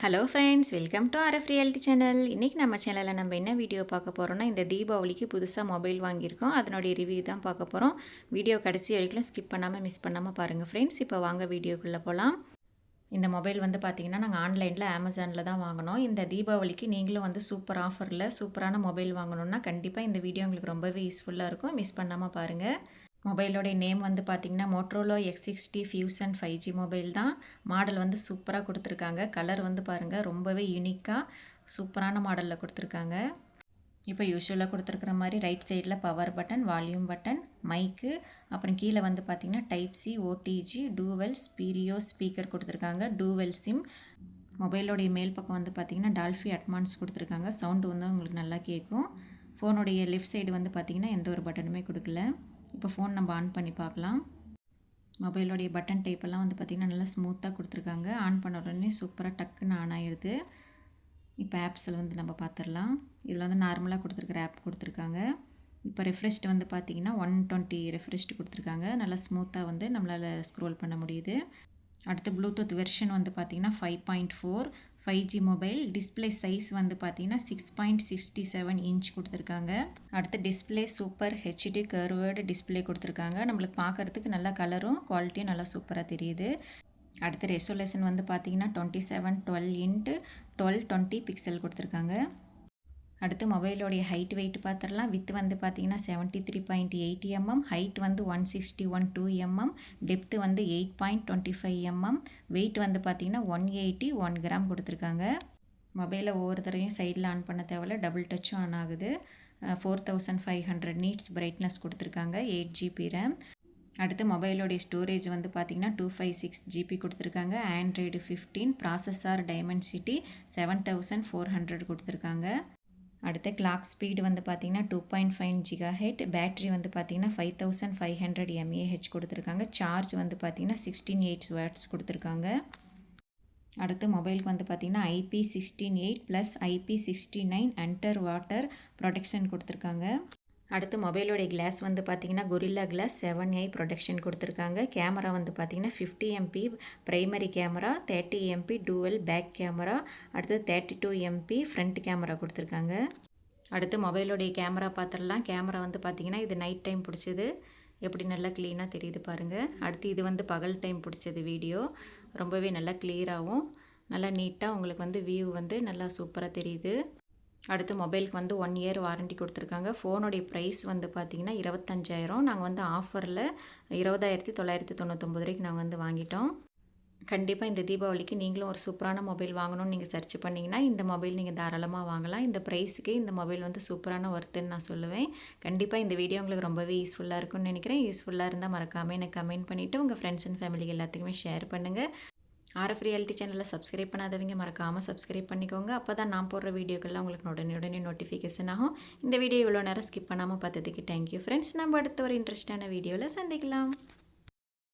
Hello friends, welcome to RF reality channel. இன்றைக்கி நம்ம சேனலில் நம்ம என்ன வீடியோ பார்க்க போகிறோம்னா, இந்த தீபாவளிக்கு புதுசாக மொபைல் வாங்கியிருக்கோம். அதனுடைய ரிவ்யூ தான் பார்க்க போகிறோம். வீடியோ கடைசி வரைக்கும் ஸ்கிப் பண்ணாமல் மிஸ் பண்ணாமல் பாருங்கள் ஃப்ரெண்ட்ஸ். இப்போ வாங்க வீடியோக்குள்ளே போகலாம். இந்த மொபைல் வந்து பார்த்திங்கன்னா நாங்கள் ஆன்லைனில் அமேசானில் தான் வாங்கினோம். இந்த தீபாவளிக்கு நீங்களும் வந்து சூப்பர் ஆஃபரில் சூப்பரான மொபைல் வாங்கணுன்னா கண்டிப்பாக இந்த வீடியோ உங்களுக்கு ரொம்பவே யூஸ்ஃபுல்லாக இருக்கும். மிஸ் பண்ணாமல் பாருங்கள். மொபைலோடைய நேம் வந்து பார்த்திங்கன்னா Motorola X60 fusion 5G mobile தான். மாடல் வந்து சூப்பராக கொடுத்துருக்காங்க. கலர் வந்து பாருங்கள் ரொம்பவே யூனிக்காக சூப்பரான மாடலில் கொடுத்துருக்காங்க. இப்போ யூஸ்வலாக கொடுத்துருக்குற மாதிரி ரைட் சைடில் power button, volume button, mic, அப்புறம் கீழே வந்து பார்த்திங்கன்னா type C, OTG, dual stereo speaker கொடுத்துருக்காங்க. Dual SIM. மொபைலோடைய மேல் பக்கம் வந்து பார்த்திங்கன்னா டால்ஃபி அட்மான்ஸ் கொடுத்துருக்காங்க. சவுண்டு வந்து உங்களுக்கு நல்லா கேட்கும். ஃபோனுடைய லெஃப்ட் சைடு வந்து பார்த்திங்கன்னா எந்த ஒரு பட்டனுமே கொடுக்கல. இப்போ ஃபோன் நம்ம ஆன் பண்ணி பார்க்கலாம். மொபைலோடைய பட்டன் டைப்பெல்லாம் வந்து பார்த்திங்கன்னா நல்லா ஸ்மூத்தாக கொடுத்துருக்காங்க. ஆன் பண்ண உடனே சூப்பராக டக்குன்னு ஆன் ஆகிடுது. இப்போ ஆப்ஸில் வந்து நம்ம பார்த்துடலாம். இதில் வந்து நார்மலாக கொடுத்துருக்குற ஆப் கொடுத்துருக்காங்க. இப்போ ரெஃப்ரெஷ்ட் வந்து பார்த்திங்கன்னா 120 ரெஃப்ரெஷ்ட் கொடுத்துருக்காங்க. நல்லா ஸ்மூத்தாக வந்து நம்மளால் ஸ்க்ரோல் பண்ண முடியுது. அடுத்து ப்ளூடூத் வெர்ஷன் வந்து பார்த்திங்கன்னா 5.4 5G மொபைல். டிஸ்பிளே சைஸ் வந்து பார்த்திங்கன்னா 6.67 இன்ச் கொடுத்துருக்காங்க. அடுத்து டிஸ்பிளே சூப்பர் ஹெச்டி கர்வர்டு டிஸ்பிளே கொடுத்துருக்காங்க. நம்மளுக்கு பார்க்குறதுக்கு நல்ல கலரும் குவாலிட்டியும் நல்லா சூப்பராக தெரியுது. அடுத்து ரெசோலேஷன் வந்து பார்த்திங்கன்னா 2712x1220 பிக்சல் கொடுத்துருக்காங்க. அடுத்து மொபைலோடைய ஹைட் வெயிட் பார்த்துடலாம். வித் வந்து பார்த்திங்கன்னா 73.80 mm, ஹைட் வந்து 161.2 mm, டெப்த்து வந்து 8.25 mm, வெயிட் வந்து பார்த்திங்கன்னா 181 கிராம் கொடுத்துருக்காங்க. மொபைலை ஒவ்வொரு தடவையும் சைடில் ஆன் பண்ண தேவையில்ல, டபுள் டச்சும் ஆன் ஆகுது. 4500 நீட்ஸ் பிரைட்னஸ் கொடுத்துருக்காங்க. 8GB RAM. அடுத்து மொபைலோடைய ஸ்டோரேஜ் வந்து பார்த்திங்கன்னா 256GB கொடுத்துருக்காங்க. ஆண்ட்ராய்டு 15, ப்ராசஸர் டைமென்சிட்டி 7400 கொடுத்துருக்காங்க. அடுத்து கிளாக் ஸ்பீடு வந்து பார்த்திங்கன்னா 2.5 GHz, பேட்ரி வந்து பார்த்திங்கன்னா 5500 mAh கொடுத்துருக்காங்க. சார்ஜ் வந்து பார்த்திங்கன்னா 16 வாட்ஸ் கொடுத்துருக்காங்க. அடுத்து மொபைலுக்கு வந்து பார்த்திங்கன்னா IP68 + IP69 under water protection கொடுத்துருக்காங்க. அடுத்து மொபைலோடைய கிளாஸ் வந்து பார்த்திங்கன்னா கொரில்லா கிளாஸ் 7i ப்ரொடெக்ஷன் கொடுத்துருக்காங்க. கேமரா வந்து பார்த்திங்கன்னா 50 MP primary camera, 30 MP dual back camera, அடுத்து 32 MP ஃப்ரண்ட் கேமரா கொடுத்துருக்காங்க. அடுத்து மொபைலோடைய கேமரா பார்த்துடலாம். கேமரா வந்து பார்த்திங்கன்னா இது நைட் டைம் பிடிச்சது. எப்படி நல்லா க்ளீனாக தெரியுது பாருங்கள். அடுத்து இது வந்து பகல் டைம் பிடிச்சது வீடியோ. ரொம்பவே நல்லா கிளியராகவும் நல்லா நீட்டாக உங்களுக்கு வந்து வியூ வந்து நல்லா சூப்பராக தெரியுது. அடுத்து மொபைலுக்கு வந்து 1 இயர் வாரண்ட்டி கொடுத்துருக்காங்க. ஃபோனுடைய ப்ரைஸ் வந்து பார்த்திங்கன்னா 25,000. நாங்கள் வந்து ஆஃபரில் 20,999 நாங்கள் வந்து வாங்கிட்டோம். கண்டிப்பாக இந்த தீபாவளிக்கு நீங்களும் ஒரு சூப்பரான மொபைல் வாங்கணும்னு நீங்கள் சர்ச் பண்ணிங்கன்னா இந்த மொபைல் நீங்கள் தாராளமாக வாங்கலாம். இந்த ப்ரைஸுக்கு இந்த மொபைல் வந்து சூப்பரான ஒர்த்துன்னு நான் சொல்லுவேன். கண்டிப்பாக இந்த வீடியோ உங்களுக்கு ரொம்பவே யூஸ்ஃபுல்லாக இருக்கும்னு நினைக்கிறேன். யூஸ்ஃபுல்லாக இருந்தால் மறக்காமல் எனக்கு கமெண்ட் பண்ணிவிட்டு உங்கள் ஃப்ரெண்ட்ஸ் அண்ட் ஃபேமிலிக்கு எல்லாத்துக்குமே ஷேர் பண்ணுங்கள். ஆர்எஃப் ரியாலிட்டி சேனலை சப்ஸ்கிரைப் பண்ணாதவங்க மறக்காமல் சப்ஸ்கிரைப் பண்ணிக்கோங்க. அப்போ தான் நான் போடுற வீடியோக்கெல்லாம் உங்களுக்கு உடனே நோட்டிஃபிகேஷன் ஆகும். இந்த வீடியோ இவ்வளோ நேரம் ஸ்கிப் பண்ணாமல் பார்த்ததுக்கு தேங்க்யூ ஃப்ரெண்ட்ஸ். நம்ம அடுத்த ஒரு இன்ட்ரெஸ்டான வீடியோவில் சந்திக்கலாம்.